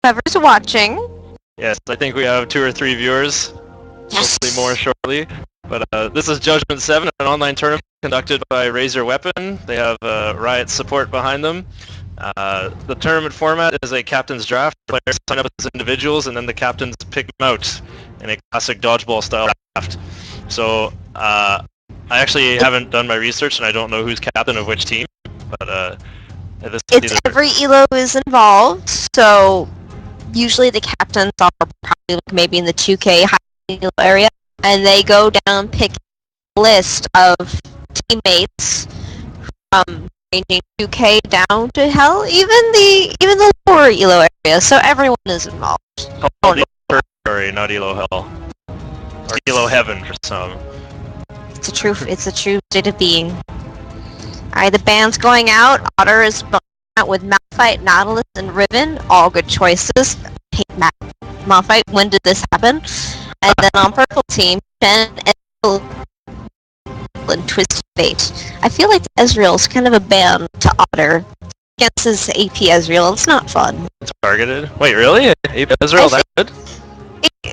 whoever's watching. Yes, I think we have 2 or 3 viewers. Yes. Hopefully more shortly. But this is Judgment 7, an online tournament conducted by Raise Your Weapon. They have Riot support behind them. The tournament format is a captain's draft. Players sign up as individuals, and then the captains pick them out in a classic dodgeball style draft. So I actually haven't done my research, and I don't know who's captain of which team. But it's every elo is involved. So usually the captains are probably like maybe in the 2K high elo area, and they go down and pick a list of teammates from ranging 2K down to hell, even the lower elo area. So everyone is involved. Oh, Purgatory, not elo hell, or elo heaven for some. It's a true state of being. Alright, the band's going out. Otter is going out with Malphite, Nautilus, and Riven. All good choices. I hate Malphite. When did this happen? And then on purple team, Shen and Twisted Fate. I feel like Ezreal's kind of a ban to Otter against his AP Ezreal. It's not fun. It's targeted? Wait, really? AP Ezreal that good?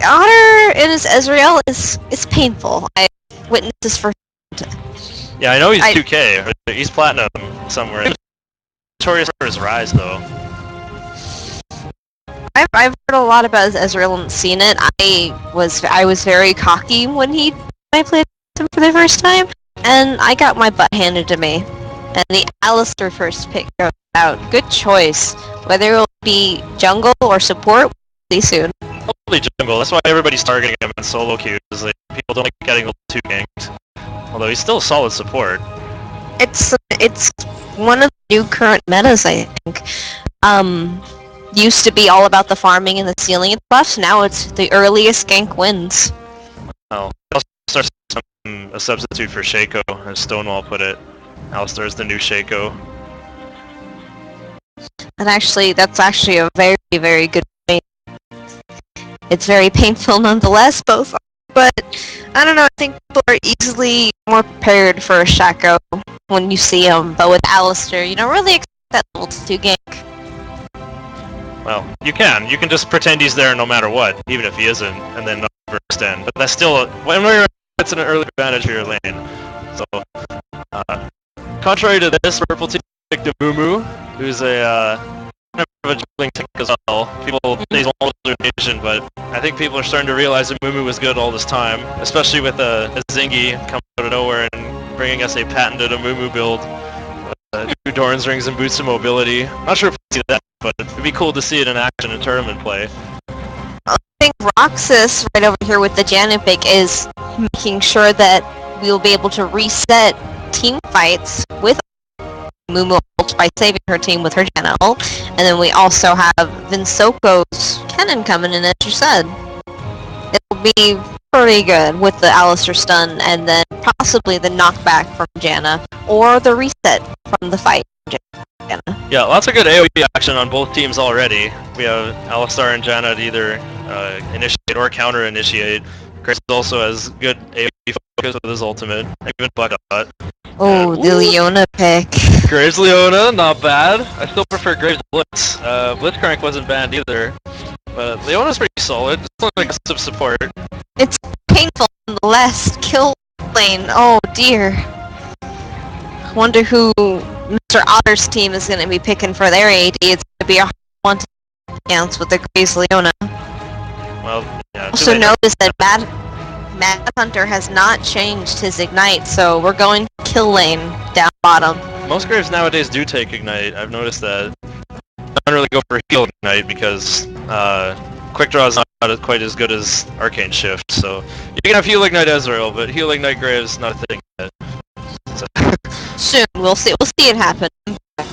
Otter and his Ezreal is painful. I witnessed this firsthand. Yeah, I know he's 2K. He's platinum somewhere. Notorious for his Rise, though. I've heard a lot about Ezreal and seen it. I was very cocky when I played him for the first time, and I got my butt handed to me. And the Alistar first pick goes out. Good choice. Whether it will be jungle or support, we'll see soon. Probably jungle. That's why everybody's targeting him in solo queues. Like, people don't like getting too ganked. Although he's still solid support. It's one of the new current metas, I think. Used to be all about the farming and the ceiling and buffs. Now it's the earliest gank wins. Oh, Alistar's a substitute for Shaco, as Stonewall put it. Alistar's the new Shaco. And that's actually a very, very good point. It's very painful nonetheless, both. But I don't know, I think people are easily more prepared for a Shaco when you see him. But with Alistar, you don't really expect that level 2 gank. Well, you can just pretend he's there no matter what, even if he isn't, and then not overextend. But that's still it's an early advantage for your lane. So, contrary to this, purple team picked a Mumu, who's a kind of a juggling tank as well. People say he's older nation, but I think people are starting to realize that Mumu was good all this time, especially with a Zingy coming out of nowhere and bringing us a patented Mumu build. 2 Doran's rings and boosts of mobility. Not sure if we'll see that, but it'd be cool to see it in action in tournament play. I think Roxas, right over here with the Janna pick, is making sure that we'll be able to reset team fights with Mumu ult by saving her team with her Janna ult. And then we also have VinceSoCoo's cannon coming in, as you said. It'll be pretty good with the Alistar stun and then possibly the knockback from Janna or the reset from the fight from Janna. Yeah, lots of good AoE action on both teams already. We have Alistar and Janna to either initiate or counter-initiate. Graves also has good AoE focus with his ultimate, even Buckshot. Oh, the Leona pick. Graves Leona, not bad. I still prefer Graves Blitz. Blitzcrank wasn't banned either. But Leona's pretty solid. It's not like aggressive support. It's painful nonetheless. Kill lane. Oh dear. Wonder who Mr. Otter's team is going to be picking for their AD. It's going to be a hard one to against with the Graves Leona. Well, yeah. Also notice that MadThunder has not changed his ignite, so we're going kill lane down bottom. Most Graves nowadays do take ignite. I've noticed that. Don't really go for heal ignite because quick draw is not quite as good as arcane shift. So you can have heal ignite Ezreal, but heal ignite Graves not a thing yet. So soon we'll see it happen.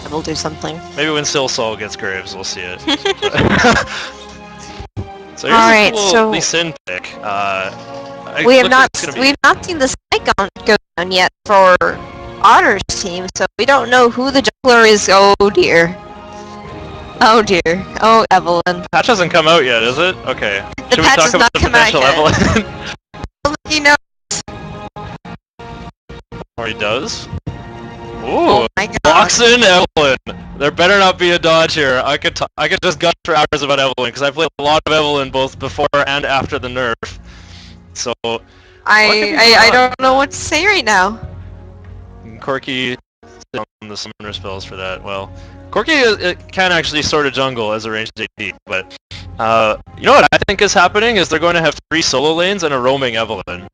We'll do something. Maybe when Silsol gets Graves, we'll see it. So here's a cool Lee Sin pick. We've not seen the spike go down yet for Otter's team, so we don't know who the jungler is. Oh dear. Oh dear. Oh, Evelyn. Patch hasn't come out yet, is it? Okay. The patch has not come out yet. Evelyn? He knows. Or he does? Ooh. Oh my god. Walks in Evelyn. There better not be a dodge here. I could just gush for hours about Evelyn because I played a lot of Evelyn both before and after the nerf. So I don't know what to say right now. Corki on the summoner spells for that. Well, Corki it can actually sort of jungle as a ranged AD, but you know what I think is happening is they're going to have 3 solo lanes and a roaming Evelyn.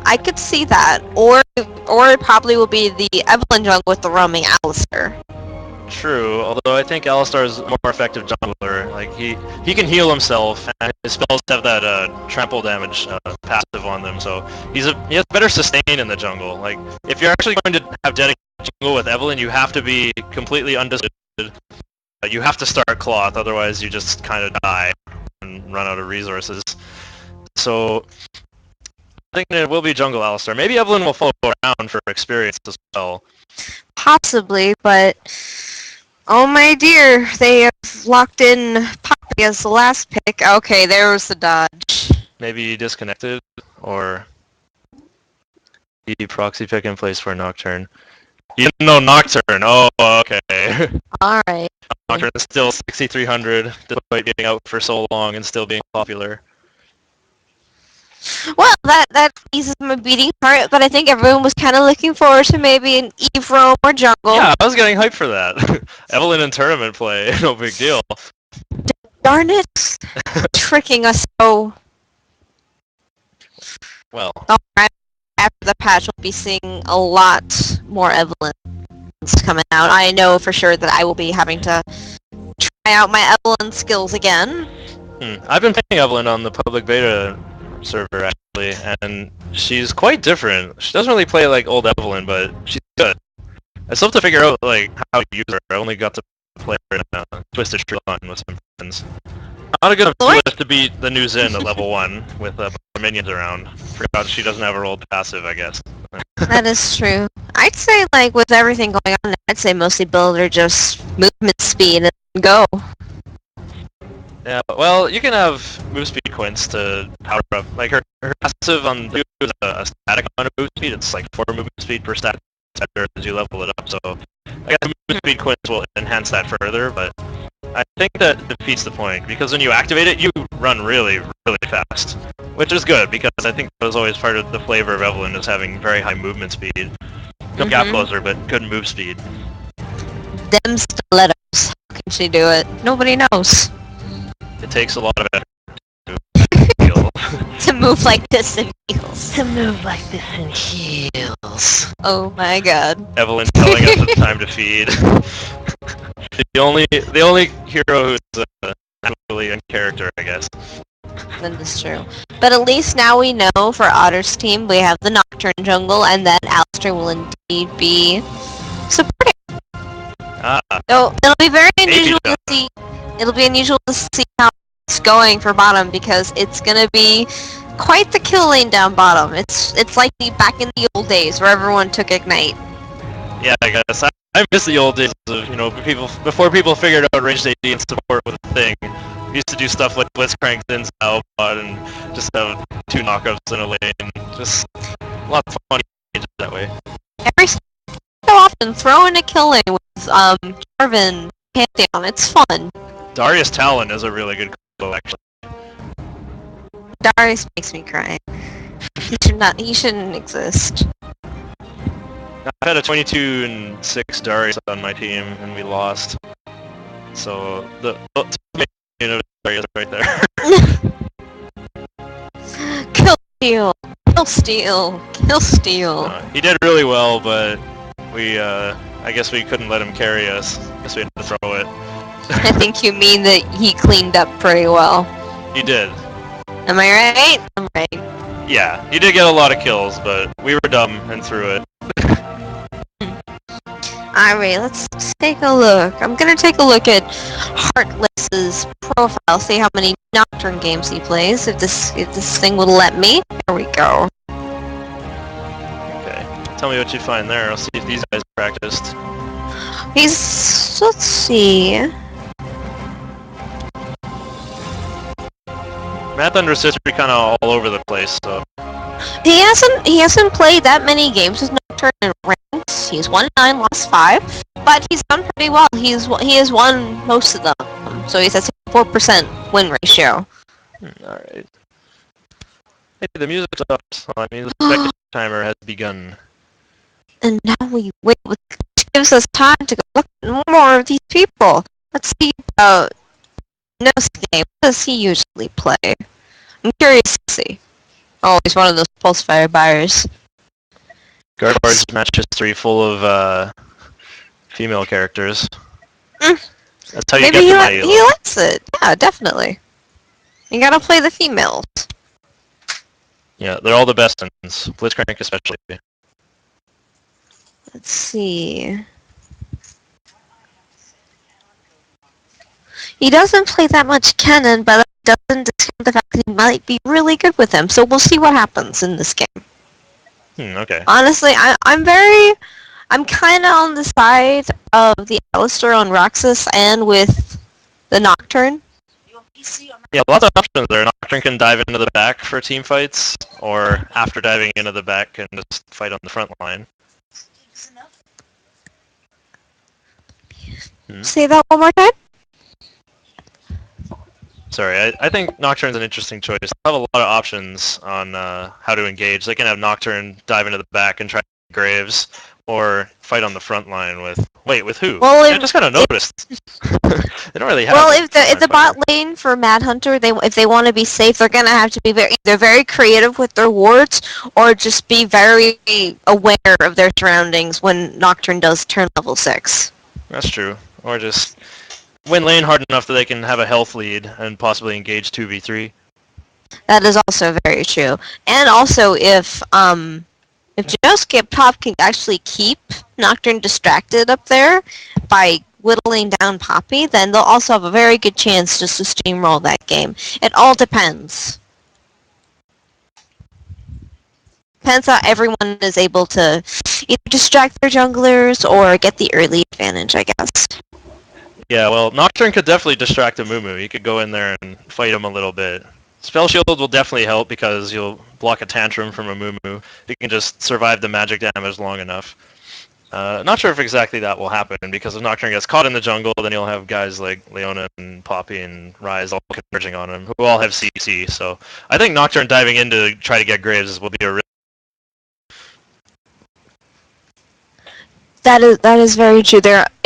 I could see that, or it probably will be the Evelyn jungle with the roaming Alistar. True, although I think Alistar is a more effective jungler. Like he can heal himself, and his spells have that trample damage passive on them, so he has better sustain in the jungle. Like if you're actually going to have dedicated jungle with Evelyn, you have to be completely undisputed. You have to start cloth, otherwise you just kind of die and run out of resources. So I think it will be jungle Alistar. Maybe Evelyn will follow around for experience as well. Possibly, but oh my dear, they have locked in Poppy as the last pick. Okay, there was the dodge. Maybe disconnected, or the proxy pick in place for Nocturne. You didn't know Nocturne. Oh, okay. All right. Nocturne is still 6,300, despite being out for so long and still being popular. Well, that eases my beating heart, but I think everyone was kind of looking forward to maybe an Eve roam or jungle. Yeah, I was getting hyped for that. Evelyn in tournament play, no big deal. Darn it! Tricking us so. Well. Alright, after the patch, we'll be seeing a lot more Evelyn coming out. I know for sure that I will be having to try out my Evelyn skills again. I've been playing Evelyn on the public beta server actually, and she's quite different. She doesn't really play like old Evelyn, but she's good. I still have to figure out like how to use her. I only got to play her in Twisted Tree Line with some friends. Not a good enough to beat the new Xin at level 1 with minions around. Forgot she doesn't have her old passive, I guess. That is true. I'd say like with everything going on, I'd say mostly build her just movement speed and go. Yeah, well, you can have move speed quints to power up. Like her passive on the is a static amount of move speed. It's like 4 movement speed per stat as you level it up. So I guess move speed quints will enhance that further, but I think that defeats the point because when you activate it, you run really, really fast, which is good because I think that was always part of the flavor of Evelyn is having very high movement speed. No gap closer, but good move speed. Them stilettos. How can she do it? Nobody knows. It takes a lot of effort to heal. To move like this in heels. To move like this in heels. Oh my god. Evelyn telling us it's time to feed. the only hero who's actually in character, I guess. That is true. But at least now we know for Otter's team we have the Nocturne jungle and that Alistar will indeed be supporting. So it'll be very unusual to see. It'll be unusual to see how it's going for bottom because it's gonna be quite the kill lane down bottom. It's like back in the old days where everyone took Ignite. Yeah, I guess I miss the old days of before people figured out ranged AD and support was a thing. We used to do stuff like Blitzcrank Zin's Albot and just have 2 knockups in a lane. Just lots of fun that way. Every so often, throw in a kill lane with Jarvan Pantheon. It's fun. Darius Talon is a really good combo, actually. Darius makes me cry. He shouldn't exist. I had a 22-6 Darius on my team, and we lost. So the main Darius right there. Kill steal, kill steal, kill steal. He did really well, but I guess we couldn't let him carry us. Guess we had to throw it. I think you mean that he cleaned up pretty well. He did. Am I right? I'm right. Yeah, he did get a lot of kills, but we were dumb and threw it. Alright, let's take a look. I'm gonna take a look at Heartless's profile, see how many Nocturne games he plays, if this thing will let me. There we go. Okay. Tell me what you find there. I'll see if these guys practiced. Let's see. MadThunder's history kind of all over the place, so... He hasn't played that many games with Nocturne in ranks. He's won 9, lost 5. but he's done pretty well. He has won most of them, so he's at 4% win ratio. Alright. Hey, the music stopped. I mean, the spectator timer has begun. And now we wait, which gives us time to go look at more of these people. Let's see about Nosuke. What does he usually play? I'm curious to see. Oh, he's one of those pulse fire buyers. Gargoyle's match history full of female characters. That's how you Maybe get to my elo. he likes it. Yeah, definitely. You gotta play the females. Yeah, they're all the best ones. Blitzcrank especially. Let's see. He doesn't play that much Kennen, but that doesn't discount the fact that he might be really good with him. So we'll see what happens in this game. Okay. Honestly, I'm kind of on the side of the Alistair on Roxas and with the Nocturne. Yeah, lots of options there. Nocturne can dive into the back for team fights, or after diving into the back can just fight on the front line. Say that one more time? Sorry, I think Nocturne's an interesting choice. They have a lot of options on how to engage. They can have Nocturne dive into the back and try Graves, or fight on the front line with... Wait, with who? Well, I just kind of noticed. They don't really have... Well, if the bot lane for MadThunder, if they want to be safe, they're gonna have to be either very creative with their wards, or just be very aware of their surroundings when Nocturne does turn level 6. That's true. Or just win lane hard enough that they can have a health lead and possibly engage 2v3. That is also very true. And also, if Janosuke Pop can actually keep Nocturne distracted up there by whittling down Poppy, then they'll also have a very good chance just to steamroll that game. It all depends. Depends how everyone is able to either distract their junglers or get the early advantage, I guess. Yeah, well, Nocturne could definitely distract a Mumu. You could go in there and fight him a little bit. Spell Shield will definitely help because you'll block a Tantrum from a Mumu. You can just survive the magic damage long enough. Not sure if exactly that will happen, because if Nocturne gets caught in the jungle, then you'll have guys like Leona and Poppy and Ryze all converging on him, who all have CC, so I think Nocturne diving in to try to get Graves will be a real... That is very true.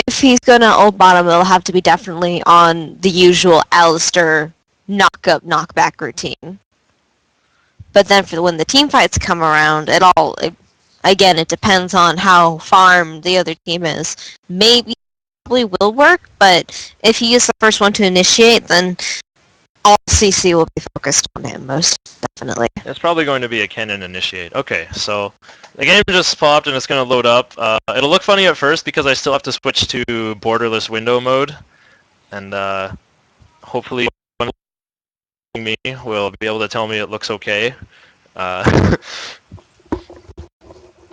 If he's gonna ult bottom, it'll have to be definitely on the usual Alistair knock-up, knock-back routine. But then for when the team fights come around, again, it depends on how farmed the other team is. Maybe it probably will work, but if he is the first one to initiate, then all CC will be focused on him, most definitely. It's probably going to be a Kennen initiate. Okay, so the game just popped and it's going to load up. It'll look funny at first because I still have to switch to borderless window mode, and hopefully me will be able to tell me it looks okay.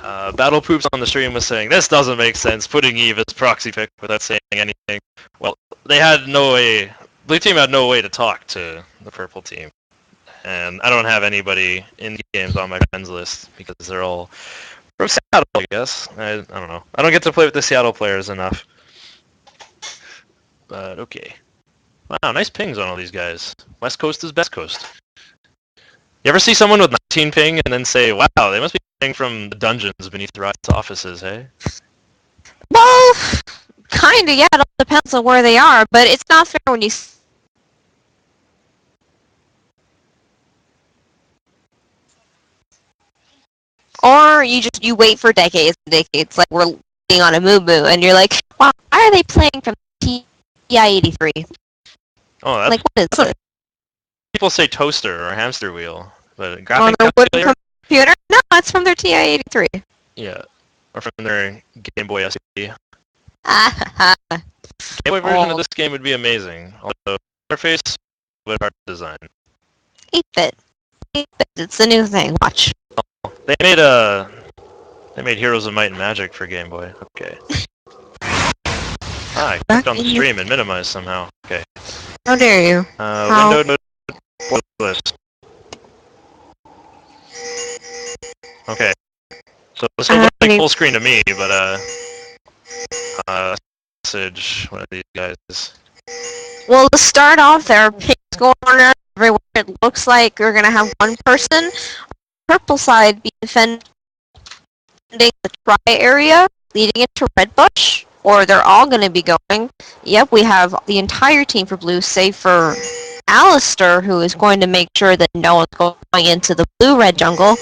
Battle Poops on the stream was saying, this doesn't make sense, putting Eve as proxy pick without saying anything. Well, they had no way, Blue Team had no way to talk to the Purple Team. And I don't have anybody in games on my friends list because they're all from Seattle, I guess. I don't know. I don't get to play with the Seattle players enough. But okay. Wow, nice pings on all these guys. West Coast is best coast. You ever see someone with 19 ping and then say, wow, they must be ping from the dungeons beneath Riot's offices, hey? Well, kinda, yeah, it all depends on where they are, but it's not fair when you... Or you wait for decades and decades, like we're being on a Mumu, and you're like, wow, why are they playing from TI-83? Oh, that's... Like, what is it? People say toaster or hamster wheel, but On graphic their wooden calculator? computer? No, it's from their TI-83. Yeah, or from their Game Boy SD. Ah, Game Boy version of this game would be amazing. Although, interface would be hard to design. 8-bit. 8-bit, it's the new thing, watch. They made Heroes of Might and Magic for Game Boy. Okay. I clicked on the stream and minimized somehow. Okay. How dare you? Window list. Okay. So this will look like full screen to me, but message one of these guys. Well, to start off, there are pings going around everywhere. It looks like we're going to have one person on the purple side be defending the try area leading into Red Bush, or they're all going to be going. Yep, we have the entire team for blue, save for Alistair, who is going to make sure that no one's going into the blue-red jungle.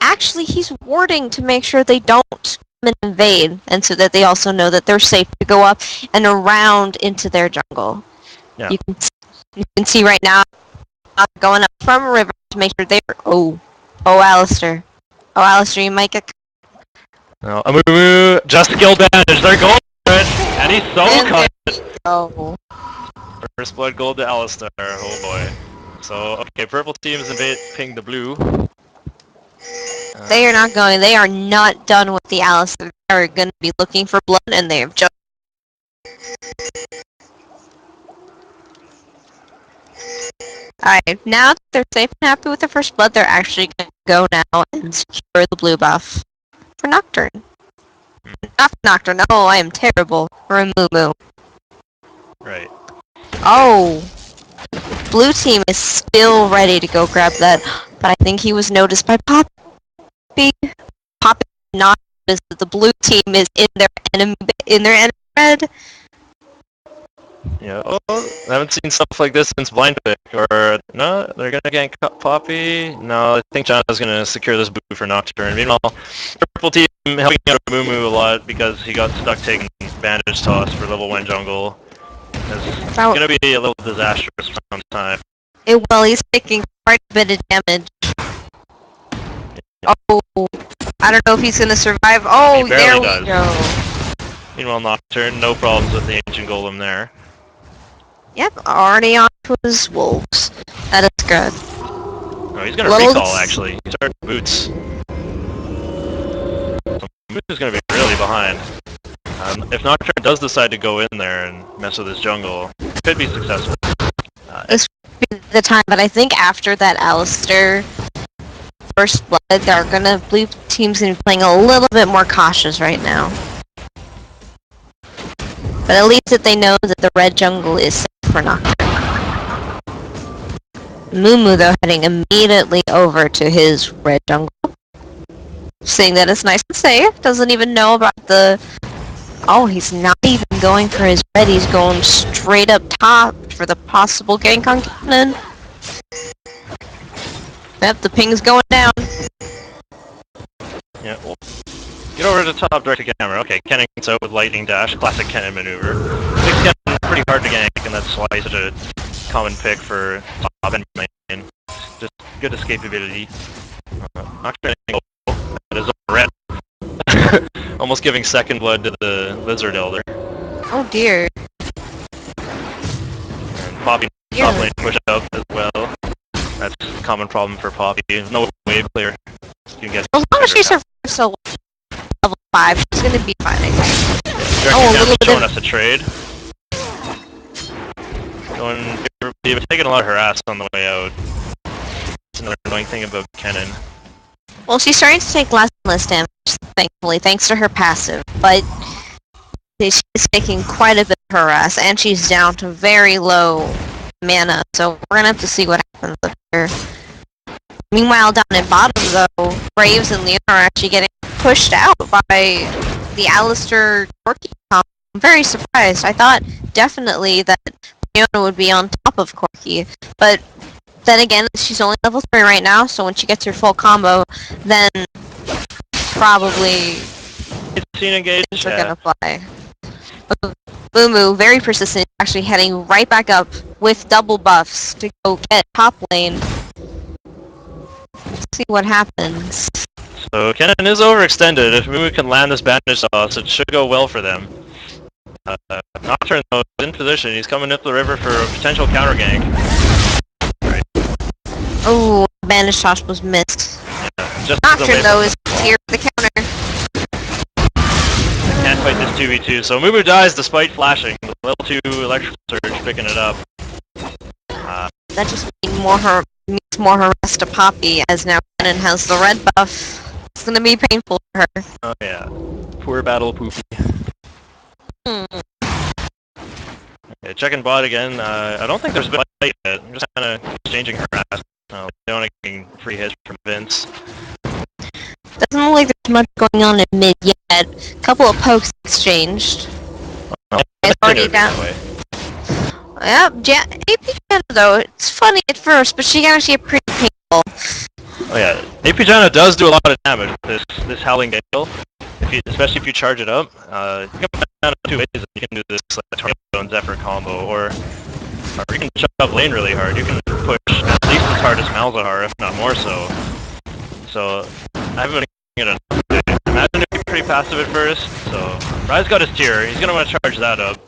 Actually, he's warding to make sure they don't come and invade, and so that they also know that they're safe to go up and around into their jungle. Yeah. You can see right now going up from a river to make sure they're... Oh, Alistair. Oh, Alistair, you might get... No, just skill bandage. They're going for it, and he's so cut. Oh. First blood gold to Alistair. Oh boy. So okay, purple teams ping the blue. They are not going. They are not done with the Alistair. They are going to be looking for blood, and they have just... Alright, now that they're safe and happy with the first blood, they're actually going to go now and secure the blue buff for Nocturne. Not for Nocturne. Oh, I am terrible. For a Moo. Right. Oh! Blue team is still ready to go grab that, but I think he was noticed by Poppy. Poppy did not notice that the blue team is in their enemy red. Yeah. Oh, I haven't seen stuff like this since Blind Pick. Or no, they're gonna gank Poppy. No, I think Jana's gonna secure this boo for Nocturne. Meanwhile, purple team helping out Moo a lot because he got stuck taking bandage toss for level 1 jungle. It's gonna be a little disastrous sometime. He's taking quite a bit of damage. Oh, I don't know if he's gonna survive. Oh, He barely there we go. Meanwhile, Nocturne, no problems with the ancient golem there. Yep, already on to his wolves. That is good. Oh, he's gonna recall actually. He started boots. So Boots is gonna be really behind. If Nocturne does decide to go in there and mess with his jungle, it could be successful. This would be the time, but I think after that Alistair first blood, blue team's gonna be playing a little bit more cautious right now. But at least that they know that the red jungle is safe for Nocturne. Moo though heading immediately over to his red jungle. Saying that it's nice and safe, doesn't even know about the... Oh, he's not even going for his red, he's going straight up top for the possible gank on Cannon. Yep, the ping's going down. Yeah, well, get over to the top direct to camera. Okay, Kennen gets out with lightning dash, classic Kennen maneuver. Kennen is pretty hard to gank, and that's why he's such a common pick for top and main. Just good escapability. Nocturne that is red. Almost giving second blood to the Lizard Elder. Oh dear. And Poppy top lane push up as well. That's a common problem for Poppy. No wave clear. You can get as long as she survives to level 5, she's gonna be fine, I think. Oh, a little bit showing us a trade. You've taken a lot of harass on the way out. That's another annoying thing about Kennen. Well, she's starting to take less and less damage, thankfully, thanks to her passive, but she's taking quite a bit of harass, and she's down to very low mana, so we're gonna have to see what happens with her. Meanwhile, down in bottom, though, Braves and Leon are actually getting pushed out by the Alistair Corki comp. I'm very surprised. I thought definitely that Leona would be on top of Corki, but then again, she's only level 3 right now, so when she gets her full combo, then probably things are gonna fly. Moo, very persistent, actually heading right back up with double buffs to go get top lane. Let's see what happens. So Kennen is overextended. If Moo can land this bandage sauce, it should go well for them. Nocturne though is in position. He's coming up the river for a potential counter gank. Right. Oh, bandage toss was missed. Yeah, Nocturne though is here for the counter. Can't fight this 2v2, so Moo dies despite flashing. Level 2 electric surge picking it up. That just means more harass to Poppy, as now Kennen has the red buff. It's gonna be painful for her. Oh yeah. Poor battle Poopy. Okay, checking bot again. I don't think there's been a fight yet. I'm just kind of exchanging harass. Leona getting free hits from Vince. Doesn't look like there's much going on in mid yet. Couple of pokes exchanged. It's already down. Yep, AP Jana though, it's funny at first, but she can actually get pretty painful. Oh yeah, AP Jana does do a lot of damage with this Howling Gale. Especially if you charge it up. You can put it down in two ways. You can do this like Tornado and Zephyr combo, or you can chop up lane really hard. You can push at least as hard as Malzahar, if not more so. So, I haven't been getting it. Imagine it'd be pretty passive at first, so Rise got his tier. He's gonna want to charge that up.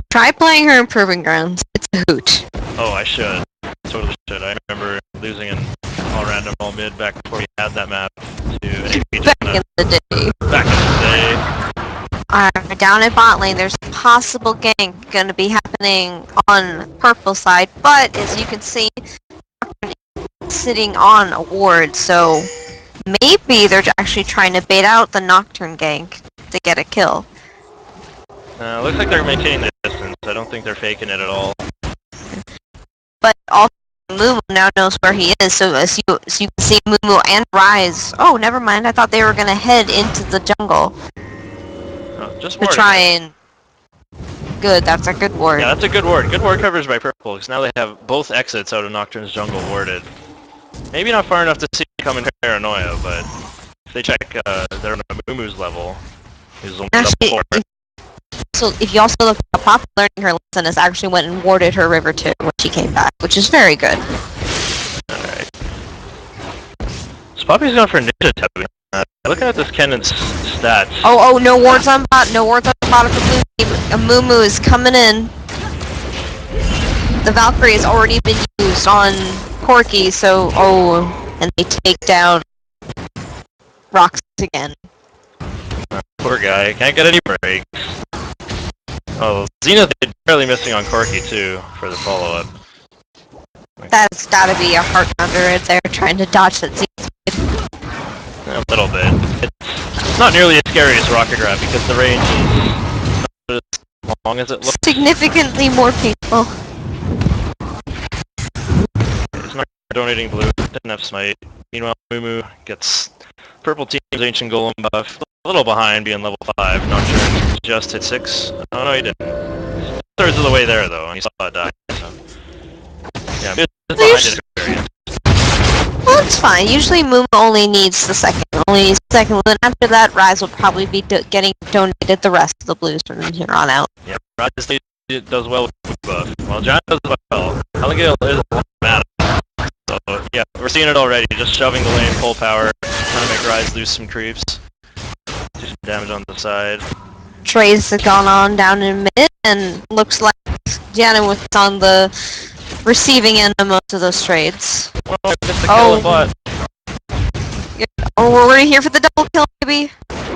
Try playing her in Proving Grounds. It's a hoot. Oh, I should. Totally should. I remember losing in all random, all mid back before we had that map to AP Back Jana. in the day. Back in the day. Alright, down at bot lane, there's a possible gank gonna be happening on purple side, but as you can see, sitting on a ward, so maybe they're actually trying to bait out the Nocturne gank to get a kill. Looks like they're maintaining the distance. I don't think they're faking it at all. But also, Mumu now knows where he is, so as you can see Mumu and Rise. Oh, never mind, I thought they were gonna head into the jungle Just to ward. try and... Good, that's a good ward. Yeah, that's a good ward. Good ward coverage by purple, because now they have both exits out of Nocturne's jungle warded. Maybe not far enough to see coming Paranoia, but if they check they're on Mumu's level, he's only Actually, level 4. so if you also look at Pop learning her lesson, has actually went and warded her river too when she came back, which is very good. Alright. So Poppy's going for ninja tapping. Looking at this Kennon's stats. Oh, no wards on bot, no wards on bot for blue team. A Mumu is coming in. The Valkyrie has already been used on Corki, so, and they take down Rox again. Poor guy, can't get any breaks. Oh, Zenith is barely missing on Corki too, for the follow-up. That's gotta be a heart pounder right there, trying to dodge that Zenith. A little bit. It's not nearly as scary as Rocket Grab because the range is not as long as it looks. Significantly more painful. It's not donating blue, didn't have smite. Meanwhile, Mumu gets purple team's ancient golem buff. A little behind, being level 5. Not sure. Just hit 6. Oh no, he didn't. 2/3 of the way there though, and he saw it die. So. Yeah, it's behind in experience. Well, it's fine. Usually Mumu only needs the second. Only needs the second. Then after that, Rise will probably be getting donated the rest of the blues from here on out. Yeah, Rise does well with blue buff. Well, John does well. Hellengale is a lot of mana. So, yeah, we're seeing it already. Just shoving the lane full power, trying to make Rise lose some creeps. Do some damage on the side. Trades have gone on down in mid, and looks like Diana was on the receiving end of most of those trades. Well, I missed the kill in bot. Oh, we're already here for the double kill, maybe?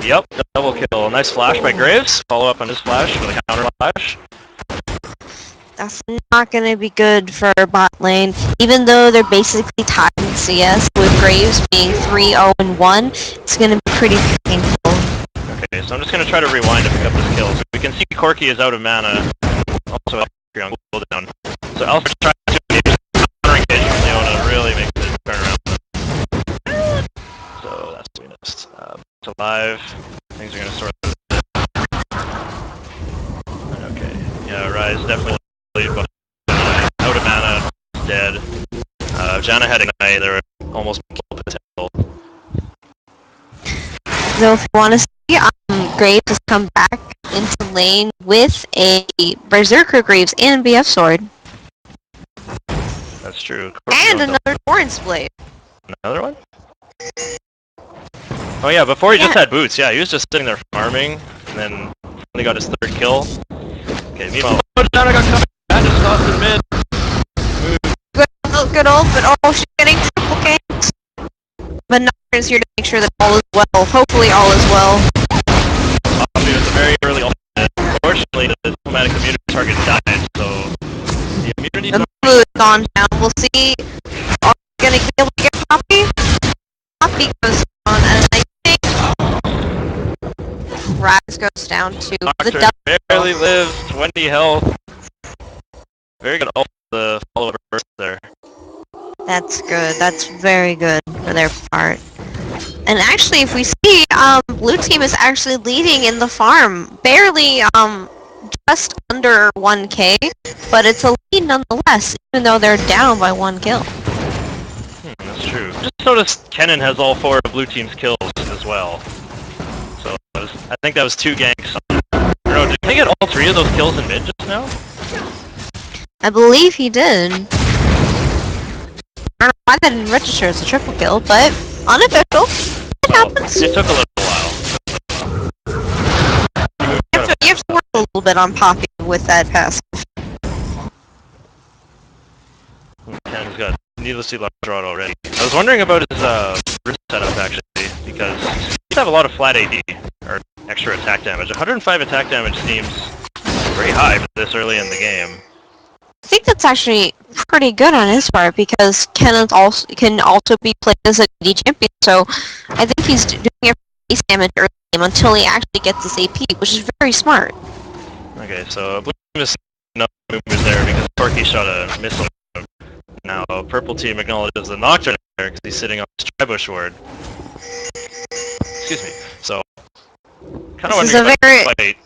Yep, double kill. Nice flash by Graves. Follow up on his flash with a counter flash. That's not going to be good for bot lane. Even though they're basically tied in CS, with Graves being 3-0-1, it's going to be pretty painful. Okay, so I'm just going to try to rewind to pick up this kill. So we can see Corki is out of mana. Also, Alfred on cooldown. So Alfred's trying to engage, counter-engage from Leona, really makes it turn around. So that's what we missed. To live, things are going to sort of... Okay, yeah, Rise definitely but out of mana, dead. Janna had Ignite, they're almost kill potential. So if you want to see, Graves has come back into lane with a Berserker Graves and BF Sword. That's true. And another Torrent's Blade. Another one? Oh yeah, before he just had boots, yeah, he was just sitting there farming, and then finally got his 3rd kill. Okay, meanwhile, Janna got coming, I just lost in mid. Good old, but oh, she's getting triple ganked. But Nocturne is here to make sure that all is well. Hopefully all is well. Obviously, it was a very early ultimate. Unfortunately, the diplomatic immunity target died, so the immunity The blue is gone down. We'll see. Are we gonna be able to get Poppy? Poppy goes on, and I think Rax goes down to the Doctor double. barely lives, 20 health. Very good ult the follower burst there. That's good. That's very good for their part. And actually, if we see, blue team is actually leading in the farm. Barely, just under 1k, but it's a lead nonetheless, even though they're down by 1 kill. That's true. Just noticed Kennen has all 4 of blue team's kills as well. So I think that was 2 ganks. I don't know, did he get all 3 of those kills in mid just now? I believe he did. I don't know why that didn't register as a triple kill, but unofficial. It happens. It took a little while. You have to work a little bit on Poppy with that pass. Kennen's got needlessly large rod already. I was wondering about his wrist setup actually, because he used to have a lot of flat AD, or extra attack damage. 105 attack damage seems very high for this early in the game. I think that's actually pretty good on his part because Ken can also be played as a AD champion, so I think he's doing it for base damage early game until he actually gets his AP, which is very smart. Okay, so blue team is no movers there because Torky shot a missile. Now purple team acknowledges the Nocturne there because he's sitting on his Tribush ward. Excuse me. So kind of wondering about the fight.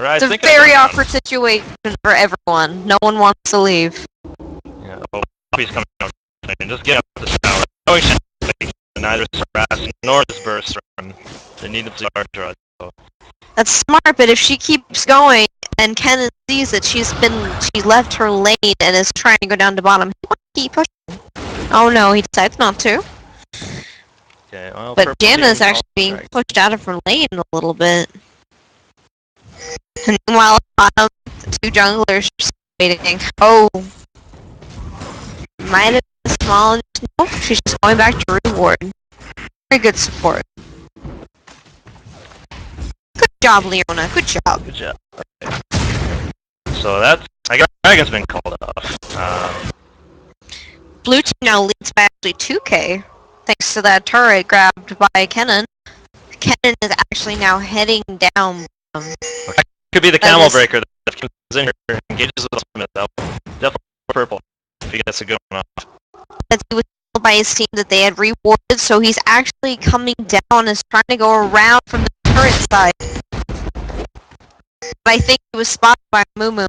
It's a very awkward situation for everyone. No one wants to leave. Yeah, oh, Poppy's coming out and just get up the tower. Knowing neither Harass nor this burst run. They need to start draw. So. That's smart, but if she keeps going and Kennen sees that she left her lane and is trying to go down to bottom, he wants to keep pushing. Oh no, he decides not to. Okay, well, but Janna is actually being pushed out of her lane a little bit. And meanwhile, at bottom, the 2 junglers are waiting. Oh. Might have been small. Nope, she's just going back to reward. Very good support. Good job, Leona. Good job. Good job. Okay. So that's... I guess Dragon's been called off. Blue team now leads by actually 2k, thanks to that turret grabbed by Kennen. Kennen is actually now heading down. Okay. Could be the camel breaker that comes in here, engages with ultimate. Definitely purple if he gets a good one off. As he was told by his team that they had rewarded, so he's actually coming down and is trying to go around from the turret side. But I think he was spotted by Mumu.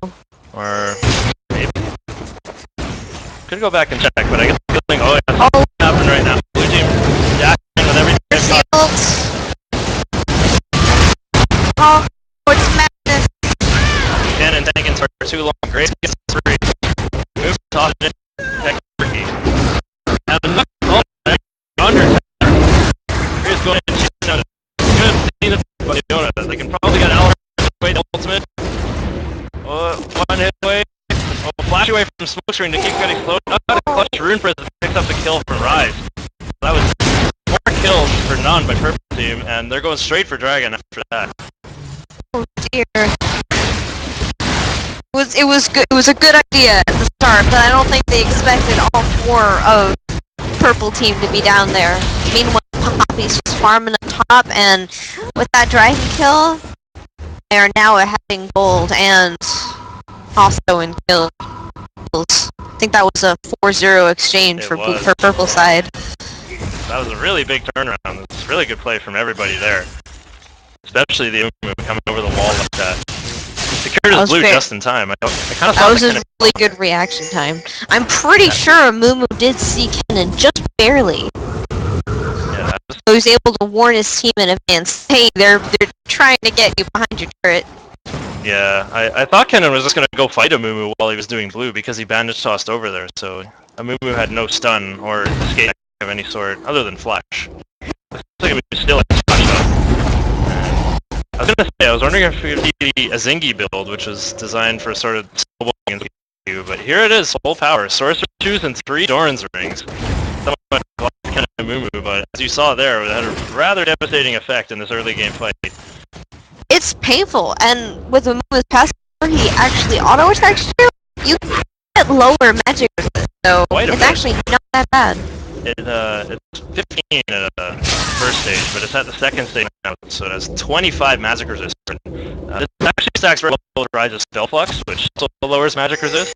Or maybe. Could go back and check, but I guess the thing. Oh yeah, what's happening right now? Blue team dashing with everything. Oh, it's madness. Kennen tanking for too long. Grace gets 3. Move toss it. Tech Ricky. And look, oh, under. Grace going in. Good. See the Leona. They can probably get Alan away to ultimate. One hit away. Oh, flash away from Smokescreen to keep getting exploded. Not a clutch rune prison picks up the kill from Rise. That was 4 kills for none by purple team, and they're going straight for Dragon after that. Oh dear. It was good. It was a good idea at the start, but I don't think they expected all 4 of purple team to be down there. Meanwhile, Poppy's just farming up top, and with that dragon kill, they are now having gold and also in kills. I think that was a 4-0 exchange for purple side. That was a really big turnaround. It's really good play from everybody there. Especially the Umu coming over the wall like that. Secured his blue just in time. I kind of thought that was a really good reaction time. I'm pretty sure Mumu did see Kennen just barely. Yeah, so he was able to warn his team in advance. Hey, they're trying to get you behind your turret. Yeah, I thought Kennen was just going to go fight a Mumu while he was doing blue because he bandage tossed over there, so a Mumu had no stun or escape of any sort other than flash. Looks like it was still like flash though. I was going to say, I was wondering if it would be a Zingy build, which was designed for sort of snowballing into you, but here it is, full power. Sorcerer 2s and 3 Doran's rings. Somewhat like Kennen and Mumu, but as you saw there, it had a rather devastating effect in this early game fight. It's painful, and with a Mumu's passive, he actually auto-attacks you. You get lower magic with it, so it's actually not that bad. It's 15 at first stage, but it's at the second stage now, so it has 25 magic resist. This actually stacks very well with Rise's Spell Flux, which also lowers magic resist,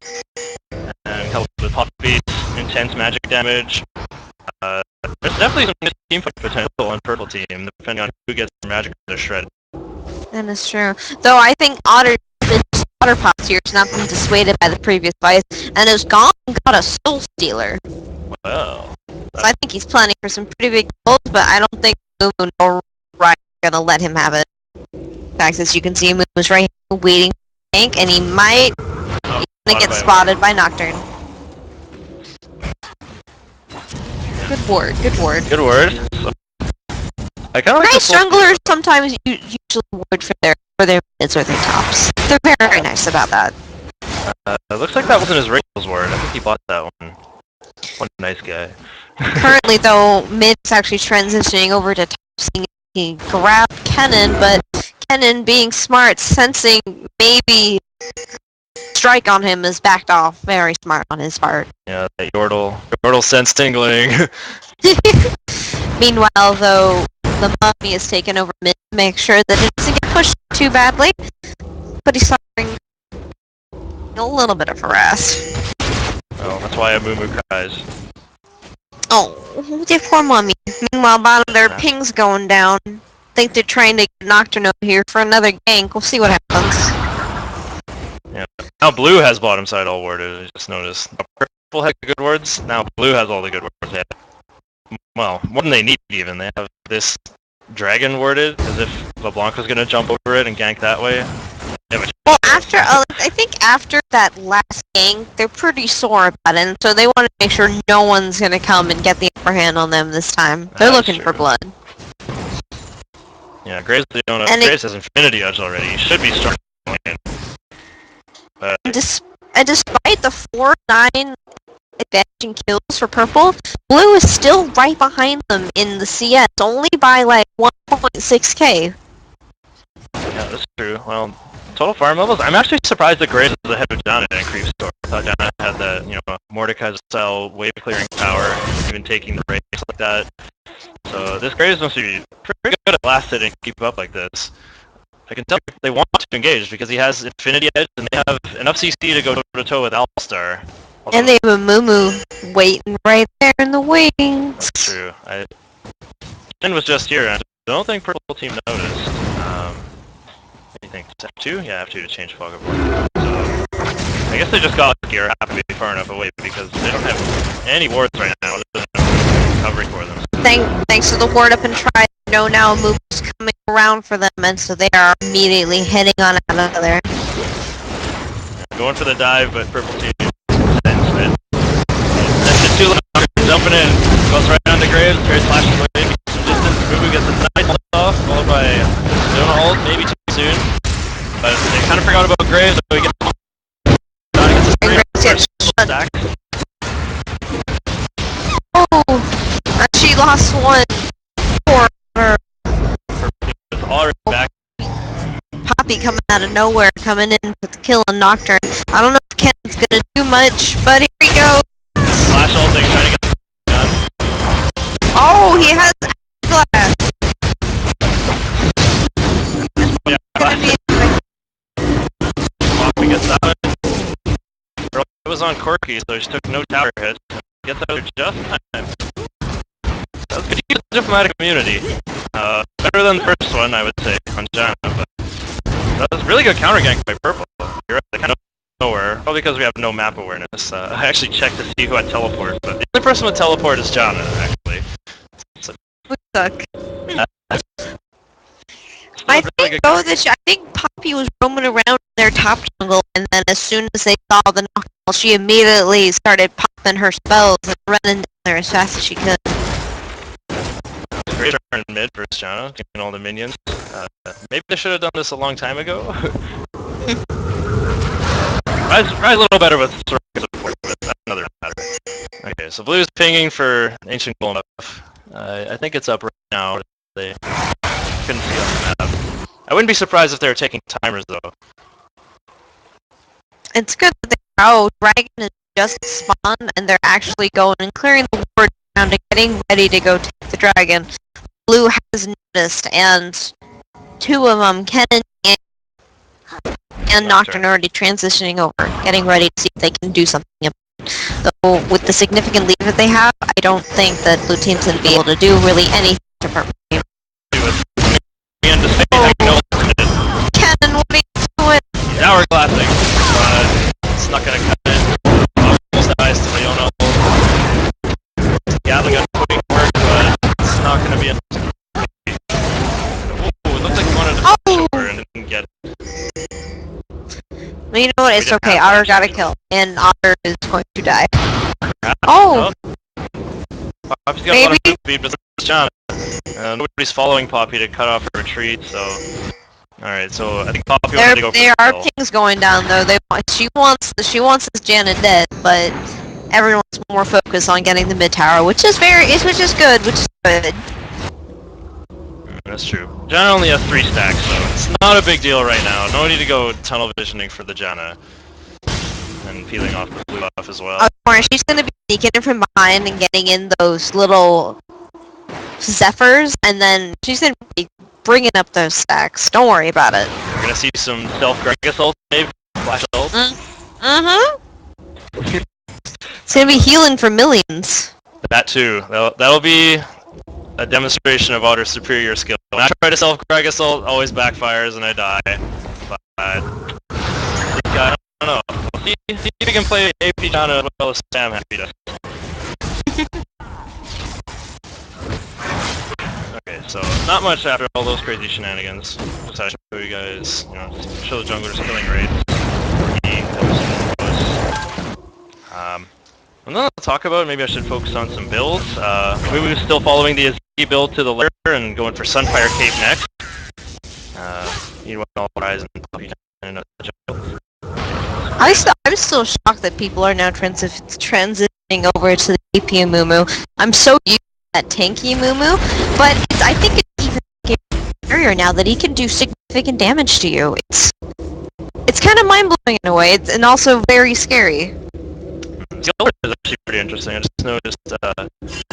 and helps with pop beats, intense magic damage. There's definitely some team fight potential on purple team, depending on who gets their magic resist shredded. That is true. Though I think Otter Pot's here has not been dissuaded by the previous fight, and has gone and got a Soul Stealer. Well, So I think he's planning for some pretty big goals, but I don't think Mumu or Ryan are gonna let him have it. In fact, as you can see, Mumu's right here waiting for the tank, and he might get spotted by Nocturne. Good ward, good ward. Good word. So, I kind of like Nice junglers sometimes usually ward for their mids or their tops. They're very nice about that. looks like that wasn't his Rachel's word. I think he bought that one. What a nice guy. Currently, though, mid is actually transitioning over to top, seeing if he can grab Kennen, but Kennen, being smart, sensing maybe strike on him, is backed off. Very smart on his part. Yeah, that Yordle sense tingling. Meanwhile, though, the Mummy has taken over mid to make sure that it doesn't get pushed too badly, but he's suffering a little bit of harass. Well, that's why Mumu cries. Oh, the poor Mummy. Meanwhile, bottom, their ping's going down. Think they're trying to get Nocturne over here for another gank. We'll see what happens. Yeah. Now blue has bottom side all warded, I just noticed. Purple had good wards, now blue has all the good wards. They have, well, more than they need even. They have this dragon warded, as if LeBlanc was gonna jump over it and gank that way. Well, after, I think after that last gank, they're pretty sore about it, and so they want to make sure no one's gonna come and get the upper hand on them this time. They're looking for blood. Yeah, Graves has Infinity Edge already. He should be starting to win. But and despite the 4-9 advantage in kills for purple, blue is still right behind them in the CS, only by like 1.6k. yeah, that's true. Well, total farm levels, I'm actually surprised that Graves is ahead of Janna in Creep Store. I thought Janna had the, Mordecai's style wave clearing power, even taking the race like that. So this Graves must be pretty good at last hitting, keep up like this. I can tell they want to engage because he has Infinity Edge and they have enough CC to go toe-to-toe with Alistar. And they have a Mumu waiting right there in the wings. That's true. Ken was just here, and I don't think purple team noticed. What do you think? F2? Yeah, F2 to change fog of war. So, I guess they just got gear happy to be far enough away because they don't have any wards right now. There's no covering for them. Thanks to the ward up and try, now Mumu's coming around for them, and so they are immediately heading on out of there. Going for the dive, but purple team sends it. That's just too low. Jumping in. Goes right down to Graves. Graves flashes away. Some distance. Mumu gets a nice lift off, followed by Zona ult, maybe too soon. But they kind of forgot about Graves, so we get stack. Oh! She lost one. Poor her. It's already back. Poppy coming out of nowhere, coming in with the kill on Nocturne. I don't know if Ken's gonna do much, but here we go. Flash ulting, trying to get the gun. Oh, he has glass. Yeah, Poppy gets that one. It was on Corky, so she took no tower hits. Gets out of just time. That was good use of diplomatic immunity. Better than the first one, I would say, on Janna, but that was really good counter gank by purple. You're right, they kind of nowhere, probably because we have no map awareness. I actually checked to see who had teleport, but the only person with teleport is Janna, actually. So, We suck. I think Poppy was roaming around their top jungle, and then as soon as they saw the knockdown, she immediately started popping her spells and running down there as fast as she could. Great turn mid versus Janna, taking all the minions. Maybe they should have done this a long time ago. Rise a little better with support, but that's another matter. Okay, so blue's pinging for Ancient Golem. I think it's up right now. They couldn't see on the map. I wouldn't be surprised if they were taking timers though. It's good that Dragon is just spawned, and they're actually going and clearing the ward around and getting ready to go take the dragon, Blue has noticed, and two of them, Ken and Nocturne, are already transitioning over, getting ready to see if they can do something about it. Though, with the significant lead that they have, I don't think that Blue Team's going to be able to do really anything to hurt Blue Team. Ken, what are you doing? Hourglassing. It's not going to cut it. Almost dies to Leona. Gatling gun putting work, but it's not going to be enough. Ooh, it looks like he wanted to push over and didn't get it. Well, you know what? It's okay. Otter got a kill, and Otter is going to die. Oh! Poppy's got a lot of move speed, but it's John. Nobody's following Poppy to cut off her retreat, so... Alright, so I think Poppy wanted to go for the There are kill. pings going down, though. She wants this Janet dead, but everyone's more focused on getting the mid tower, which is good. That's true. Janna only has 3 stacks, so it's not a big deal right now. No need to go tunnel visioning for the Janna. And peeling off the blue buff as well. Of course, she's going to be sneaking in from behind and getting in those little Zephyrs, and then she's going to be bringing up those stacks. Don't worry about it. We're going to see some self-Gragas ult, maybe? Flash ult. Mm-hmm. It's going to be healing for millions. That too. That'll be a demonstration of Otter's superior skill. When I try to self-Gragas ult, always backfires and I die. But I don't know. See if you can play AP Janna as well as Sam Happy does. Okay, so not much after all those crazy shenanigans. Just to show you guys, show the junglers killing rate. And then I'll talk about, maybe I should focus on some builds. Maybe we're still following the Azeki build to the lair and going for Sunfire Cape next. All Rise and Puppy and jungle. I'm still shocked that people are now transitioning over to the AP Mumu. I'm so used to that tanky Mumu, but I think it's even scarier now that he can do significant damage to you. It's kind of mind-blowing in a way, and also very scary. The other is actually pretty interesting. I just noticed,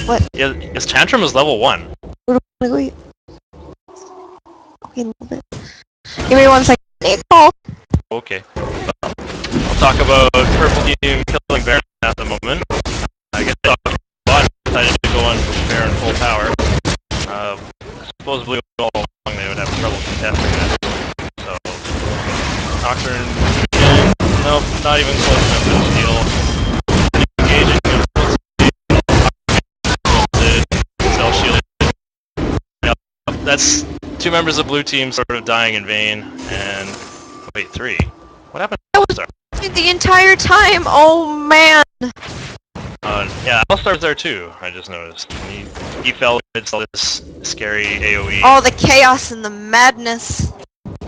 What? Yeah, his Tantrum is level 1. Wait. Okay, a little bit. Give me 1 second. Nicole. Okay. I'll talk about Purple Team killing Baron at the moment. I guess bot decided to go on Baron full power. Supposedly all along they would have trouble contesting that. So, Nocturne, nope, not even close enough to the steal. Engaging self-shielded. Yep, that's 2 members of Blue Team sort of dying in vain, and... Wait, 3? What happened to All-Star? The entire time, oh man! Yeah, All-Star was there too, I just noticed. He fell amidst all this scary AoE. Oh, the chaos and the madness!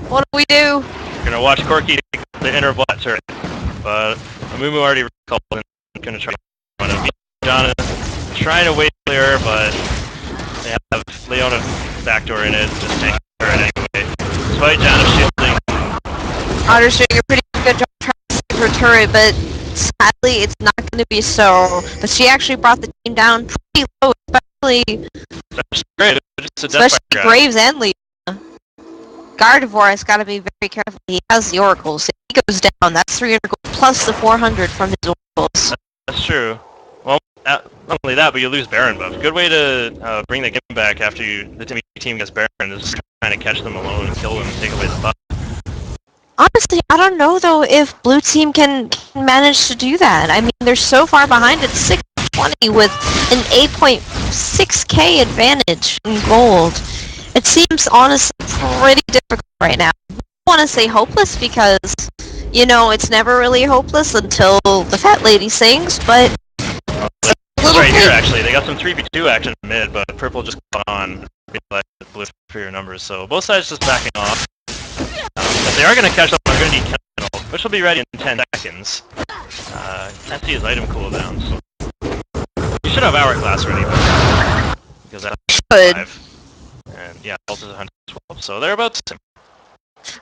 What do we do? We're gonna watch Corki take the inner bot turret, but Amumu already recalled and gonna try to beat Janna. Trying to wait clear, but they have Leona backdoor in it, just tank her anyway. Despite Janna shielding. Otter's doing a pretty good job trying to save her turret, but sadly it's not going to be so. But she actually brought the team down pretty low, especially Graves and Leona. Gardevoir has got to be very careful. He has the oracles. If he goes down, that's 300 gold plus the 400 from his oracles. That's true. Well, not only that, but you lose Baron buff. Good way to bring the game back after the team gets Baron is just trying to catch them alone and kill them and take away the buff. Honestly, I don't know though if Blue Team can manage to do that. I mean, they're so far behind at 620 with an 8.6k advantage in gold. It seems honestly pretty difficult right now. I don't want to say hopeless because, it's never really hopeless until the fat lady sings, but... Right here, actually. They got some 3v2 action mid, but Purple just got on Blue for your numbers, so both sides just backing off. If they are going to catch up, they're going to need Kendall, which will be ready in 10 seconds. Can't see his item cooldown, so... You should have Hourglass ready, because that's 5. And yeah, ult is 112, so they're about the same.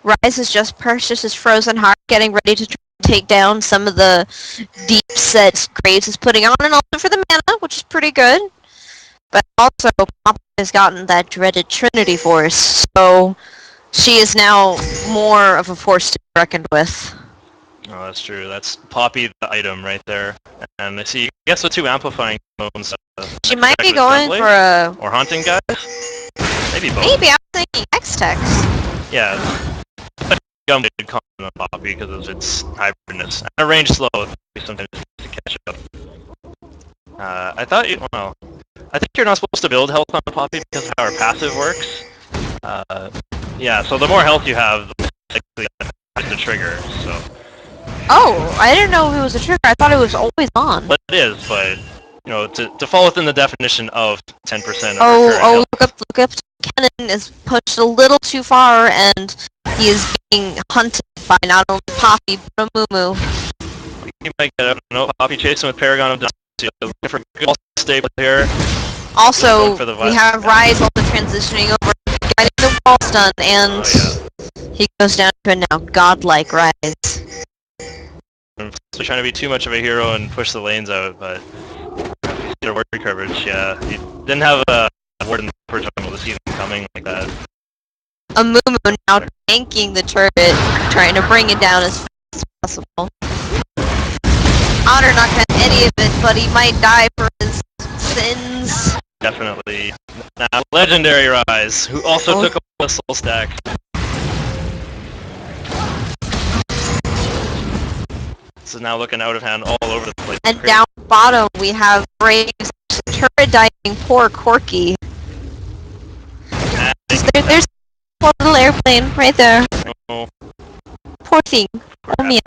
Rise has just purchased his Frozen Heart, getting ready to take down some of the deep sets Graves is putting on, and also for the mana, which is pretty good. But also, Poppy has gotten that dreaded Trinity Force, so she is now more of a force to be reckoned with. Oh, that's true. That's Poppy the item right there. And I see, I guess with 2 amplifying modes. She might be going for a... Or Haunting Guys? Maybe both. Maybe, I was thinking X-Tex. Yeah. Gumblade common on Poppy because of its hybridness. And a range slow, sometimes to catch up. I thought you, well, I think you're not supposed to build health on Poppy because of how her passive works. Yeah, so the more health you have, the more likely it's to trigger, so. Oh, I didn't know if it was a trigger. I thought it was always on. But it is, but, you know, to fall within the definition of 10% of her current Oh, health. look up. Kennen is pushed a little too far, and he is being hunted by not only Poppy, but a Moo. He might get out. No, Poppy chasing with Paragon of Dynasty. Looking for a good stable here. Also, we have Rise also transitioning over, getting the wall stun, and he goes down to a now godlike Rise. So trying to be too much of a hero and push the lanes out, but their word coverage, yeah. He didn't have a word in the upper jungle to see them coming like that. A Moo now tanking the turret, trying to bring it down as fast as possible. Otter not gonna have any of it, but he might die for his sins. Definitely. Now, Legendary Rise, who also took a soul stack. This is now looking out of hand all over the place. And down bottom we have Braves turret diving poor Corky. There's a little airplane right there. Oh, Poor thing. Oh man.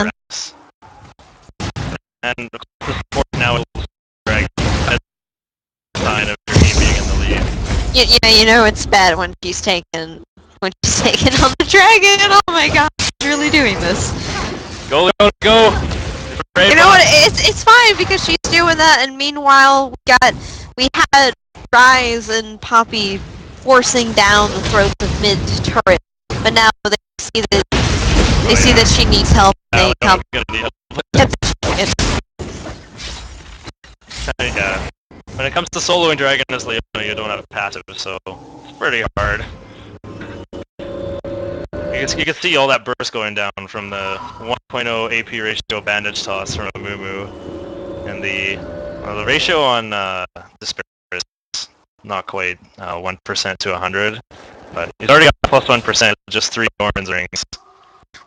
And the support now is Dragon. That's a sign of your team being in the lead. You know it's bad when she's taken on the dragon. Oh my god, she's really doing this. Go! You know what? It's fine because she's doing that, and meanwhile we had Rise and Poppy forcing down the throats of mid turret, but now they see that she needs help. And they come. Yeah. When it comes to soloing Dragon as Leona, you don't have a passive, so it's pretty hard. You can see all that burst going down from the 1.0 AP ratio bandage toss from a Moo, and the ratio on Despair is not quite 1% to 100, but he's already got plus 1%, just 3 Norman's rings.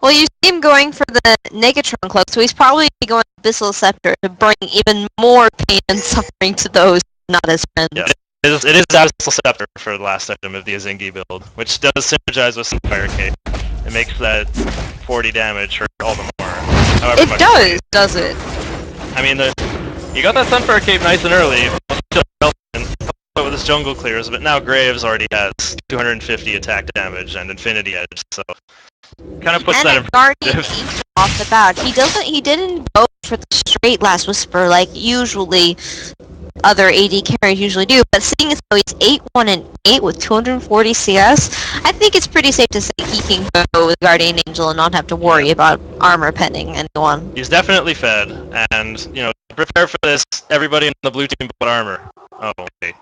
Well, you see him going for the Negatron cloak, so he's probably going Abyssal Scepter to bring even more pain and suffering to those not as friends. Yeah, it is Abyssal Scepter for the last item of the Azingi build, which does synergize with Sunfire Cape. It makes that 40 damage hurt all the more. However it does, does it? I mean, you got that Sunfire Cape nice and early, with his jungle clears, but now Graves already has 250 attack damage and Infinity Edge, so kind of puts that in perspective. Off the bat, he didn't go for the straight Last Whisper like usually other AD carries usually do, but seeing as though he's 8-1 and 8 with 240 CS, I think it's pretty safe to say he can go with Guardian Angel and not have to worry about armor penning anyone. He's definitely fed, and, you know, prepare for this, everybody in the blue team put armor. Oh, okay.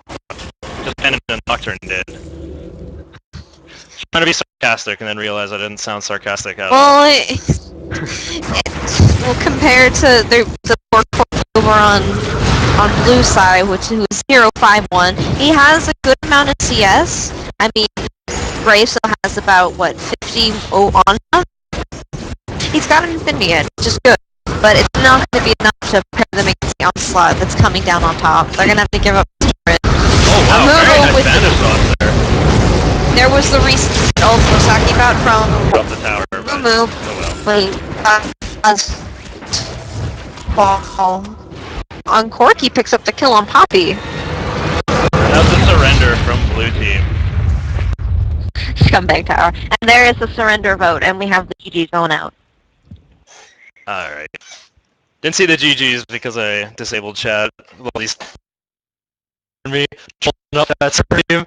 Just Pennant and Nocturne did. Trying to be sarcastic and then realize I didn't sound sarcastic at all. Well, well, compared to the poor over on blue side, who is 051, he has a good amount of CS. I mean, Brave still has about, what, 50 on him? He's got an Infinity Edge, which is good, but it's not going to be enough to prepare them against the onslaught that's coming down on top. They're going to have to give up the turret. Oh wow, very nice bandage off there. There was the recent ult I was talking about from Off the tower, on Corky picks up the kill on Poppy. That's a surrender from blue team. Scumbag tower. And there is the surrender vote, and we have the GG going out. Alright. Didn't see the GGs because I disabled chat. Well, at least me. Up that stream.